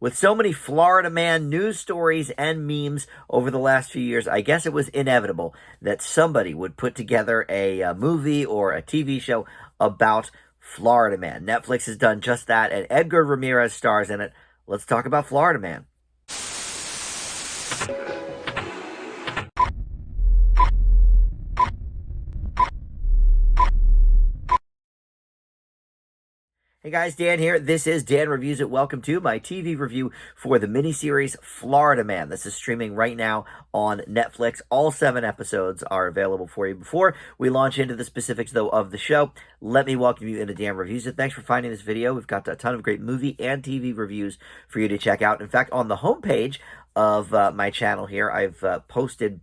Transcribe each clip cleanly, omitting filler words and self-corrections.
With so many Florida man news stories and memes over the last few years, I guess it was inevitable that somebody would put together a movie or a TV show about Florida Man. Netflix has done just that, and Edgar Ramirez stars in it. Let's talk about Florida Man. Hey guys, Dan here. This is Dan Reviews It. Welcome to my TV review for the miniseries Florida Man. This is streaming right now on Netflix. All 7 episodes are available for you. Before we launch into the specifics, though, of the show, let me welcome you into Dan Reviews It. Thanks for finding this video. We've got a ton of great movie and TV reviews for you to check out. In fact, on the homepage of my channel here, I've posted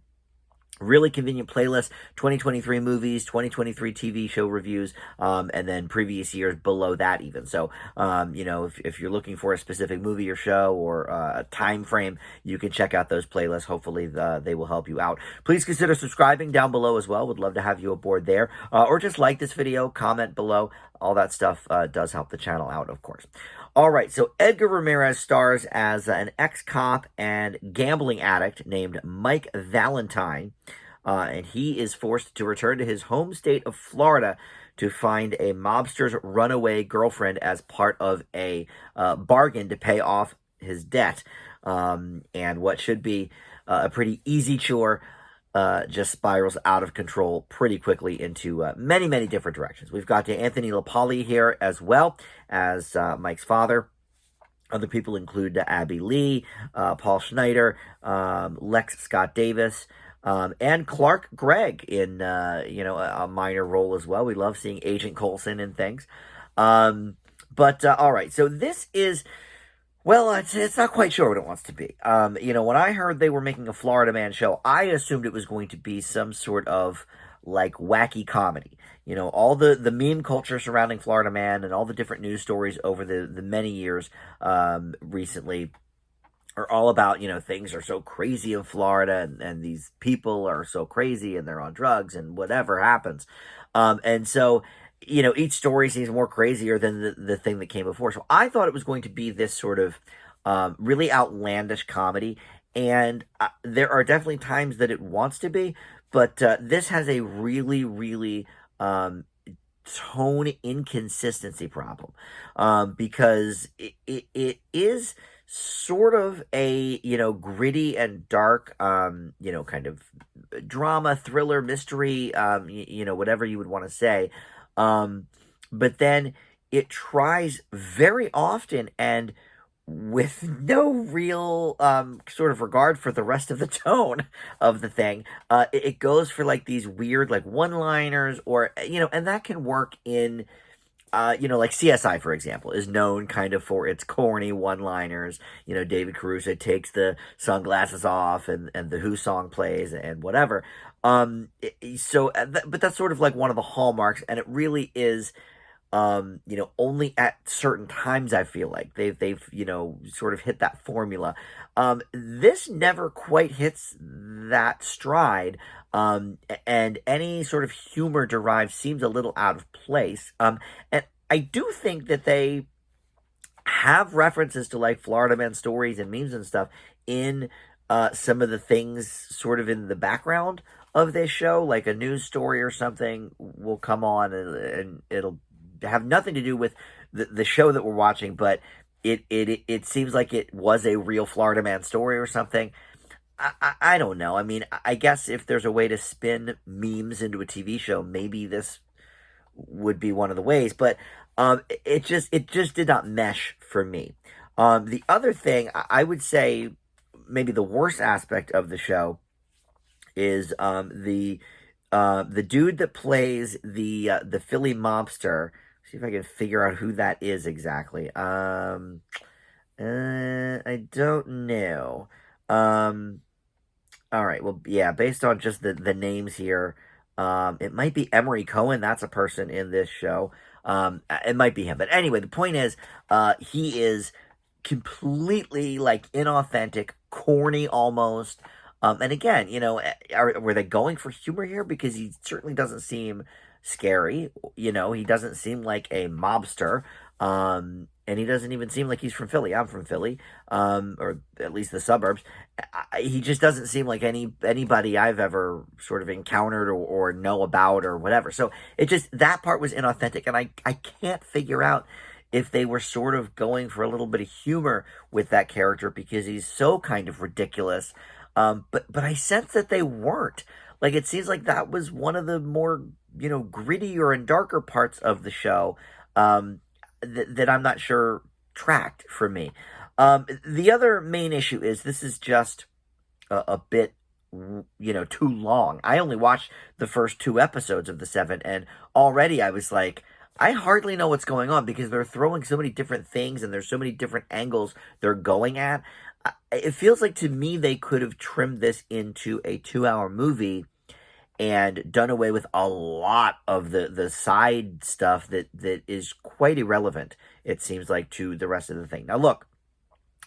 really convenient playlist, 2023 movies, 2023 TV show reviews, and then previous years below that even. So, if you're looking for a specific movie or show or a time frame, you can check out those playlists. Hopefully, they will help you out. Please consider subscribing down below as well. Would love to have you aboard there. Or just like this video, comment below. All that stuff does help the channel out, of course. All right, so Edgar Ramirez stars as an ex-cop and gambling addict named Mike Valentine, and he is forced to return to his home state of Florida to find a mobster's runaway girlfriend as part of a bargain to pay off his debt. And what should be a pretty easy chore just spirals out of control pretty quickly into many, many different directions. We've got Anthony LaPaglia here as well as Mike's father. Other people include Abby Lee, Paul Schneider, Lex Scott Davis, and Clark Gregg in, a minor role as well. We love seeing Agent Coulson and things. All right, so this is... Well, it's not quite sure what it wants to be. When I heard they were making a Florida Man show, I assumed it was going to be some sort of, like, wacky comedy. All the meme culture surrounding Florida Man and all the different news stories over the many years recently are all about, things are so crazy in Florida and these people are so crazy and they're on drugs and whatever happens. And so... each story seems more crazier than the thing that came before. So I thought it was going to be this sort of really outlandish comedy. And there are definitely times that it wants to be. But this has a really, really tone inconsistency problem. Because it is sort of a, gritty and dark, kind of drama, thriller, mystery, whatever you would want to say. But then it tries very often and with no real sort of regard for the rest of the tone of the thing, it goes for like these weird like one-liners or, and that can work in, like CSI, for example, is known kind of for its corny one-liners. David Caruso takes the sunglasses off and the Who song plays and whatever. But that's sort of like one of the hallmarks, and it really is, only at certain times I feel like they've sort of hit that formula. This never quite hits that stride, and any sort of humor derived seems a little out of place. And I do think that they have references to like Florida Man stories and memes and stuff in some of the things sort of in the background of this show, like a news story or something will come on and it'll have nothing to do with the show that we're watching, but it seems like it was a real Florida Man story or something. I don't know. I mean, I guess if there's a way to spin memes into a TV show, maybe this would be one of the ways, but it just did not mesh for me. The other thing I would say, maybe the worst aspect of the show is the dude that plays the Philly mobster. See if I can figure out who that is exactly. I don't know. All right. Well, yeah. Based on just the names here, it might be Emery Cohen. That's a person in this show. It might be him. But anyway, the point is, he is completely like inauthentic, corny almost. And again, were they going for humor here? Because he certainly doesn't seem scary. He doesn't seem like a mobster. and he doesn't even seem like he's from Philly. I'm from Philly, or at least the suburbs. He just doesn't seem like anybody I've ever sort of encountered or know about or whatever. So it just, that part was inauthentic, and I can't figure out if they were sort of going for a little bit of humor with that character because he's so kind of ridiculous. But I sense that they weren't. Like, it seems like that was one of the more, grittier and darker parts of the show, that I'm not sure tracked for me. The other main issue is this is just a bit, too long. I only watched the first 2 episodes of the 7, and already I was like, I hardly know what's going on because they're throwing so many different things and there's so many different angles they're going at. It feels like to me they could have trimmed this into a 2-hour movie and done away with a lot of the side stuff that is quite irrelevant, it seems like, to the rest of the thing. Now, look,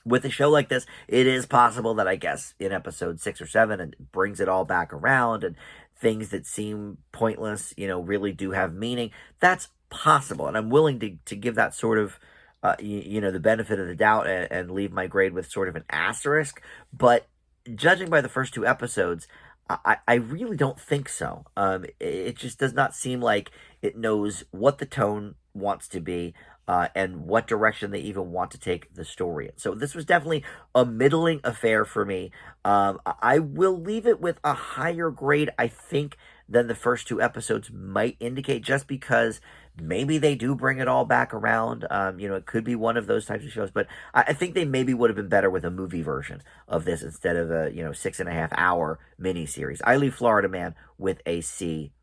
with a show like this, it is possible that I guess in episode 6 or 7 it brings it all back around and things that seem pointless, really do have meaning. That's possible, and I'm willing to give that sort of the benefit of the doubt and leave my grade with sort of an asterisk. But judging by the first 2 episodes, I really don't think so. It just does not seem like it knows what the tone wants to be, and what direction they even want to take the story in. So this was definitely a middling affair for me. I will leave it with a higher grade, I think, than the first 2 episodes might indicate, just because maybe they do bring it all back around. It could be one of those types of shows, but I think they maybe would have been better with a movie version of this instead of a 6.5-hour miniseries. I leave Florida Man with a C-.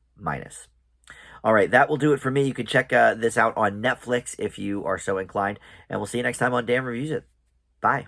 All right, that will do it for me. You can check this out on Netflix if you are so inclined, and we'll see you next time on Dan Reviews It. Bye.